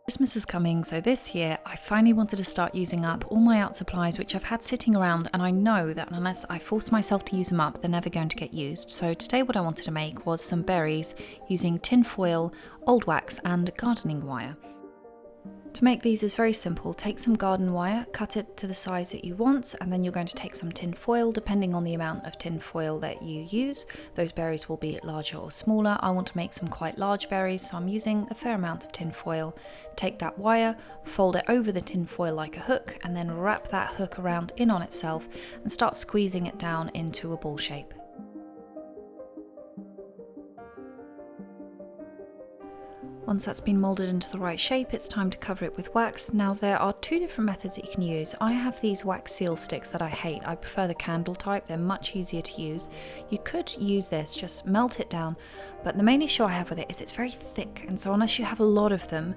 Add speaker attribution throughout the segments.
Speaker 1: Christmas is coming, so this year I finally wanted to start using up all my art supplies which I've had sitting around, and I know that unless I force myself to use them up, they're never going to get used. So today what I wanted to make was some berries using tin foil, old wax and gardening wire. To make these is very simple. Take some garden wire, cut it to the size that you want, and then you're going to take some tin foil. Depending on the amount of tin foil that you use, those berries will be larger or smaller. I want to make some quite large berries, so I'm using a fair amount of tin foil. Take that wire, fold it over the tin foil like a hook, and then wrap that hook around in on itself and start squeezing it down into a ball shape. Once that's been moulded into the right shape, it's time to cover it with wax. Now there are two different methods that you can use. I have these wax seal sticks that I hate. I prefer the candle type, they're much easier to use. You could use this, just melt it down, but the main issue I have with it is it's very thick, and so unless you have a lot of them,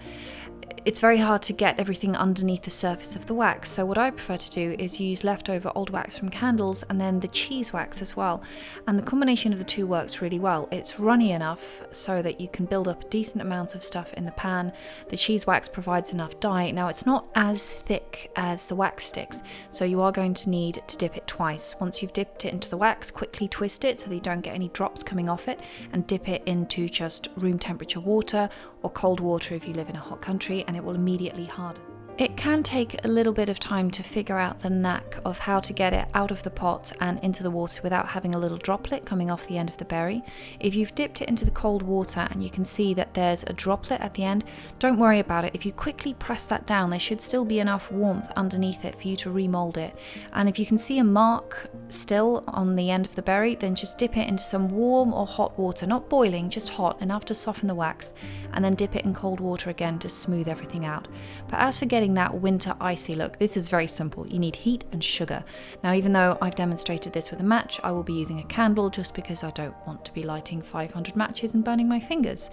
Speaker 1: it's very hard to get everything underneath the surface of the wax. So what I prefer to do is use leftover old wax from candles and then the cheese wax as well. And the combination of the two works really well. It's runny enough so that you can build up a decent amount of stuff in the pan. The cheese wax provides enough dye. Now it's not as thick as the wax sticks, so you are going to need to dip it twice. Once you've dipped it into the wax, quickly twist it so that you don't get any drops coming off it, and dip it into just room temperature water or cold water if you live in a hot country, and it will immediately harden. It can take a little bit of time to figure out the knack of how to get it out of the pot and into the water without having a little droplet coming off the end of the berry. If you've dipped it into the cold water and you can see that there's a droplet at the end, don't worry about it. If you quickly press that down, there should still be enough warmth underneath it for you to remold it. And if you can see a mark still on the end of the berry, then just dip it into some warm or hot water, not boiling, just hot, enough to soften the wax, and then dip it in cold water again to smooth everything out. But as for getting that winter icy look, this is very simple. You need heat and sugar. Now, even though I've demonstrated this with a match, I will be using a candle just because I don't want to be lighting 500 matches and burning my fingers.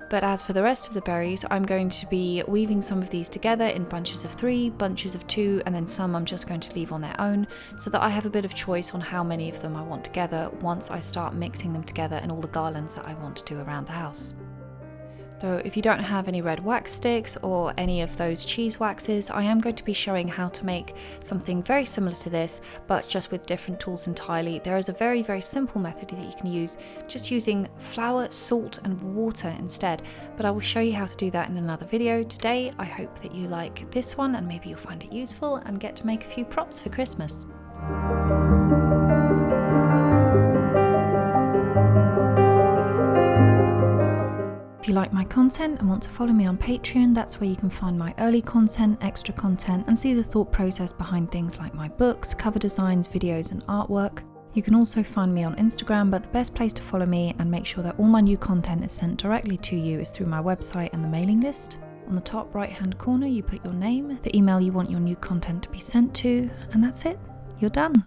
Speaker 1: But as for the rest of the berries, I'm going to be weaving some of these together in bunches of 3, bunches of 2, and then some I'm just going to leave on their own, so that I have a bit of choice on how many of them I want together once I start mixing them together in all the garlands that I want to do around the house. Though if you don't have any red wax sticks or any of those cheese waxes, I am going to be showing how to make something very similar to this, but just with different tools entirely. There is a very, very simple method that you can use, just using flour, salt and water instead, but I will show you how to do that in another video. Today, I hope that you like this one and maybe you'll find it useful and get to make a few props for Christmas. If you like my content and want to follow me on Patreon, that's where you can find my early content, extra content, and see the thought process behind things like my books, cover designs, videos, and artwork. You can also find me on Instagram, but the best place to follow me and make sure that all my new content is sent directly to you is through my website and the mailing list. On the top right-hand corner, you put your name, the email you want your new content to be sent to, and that's it. You're done.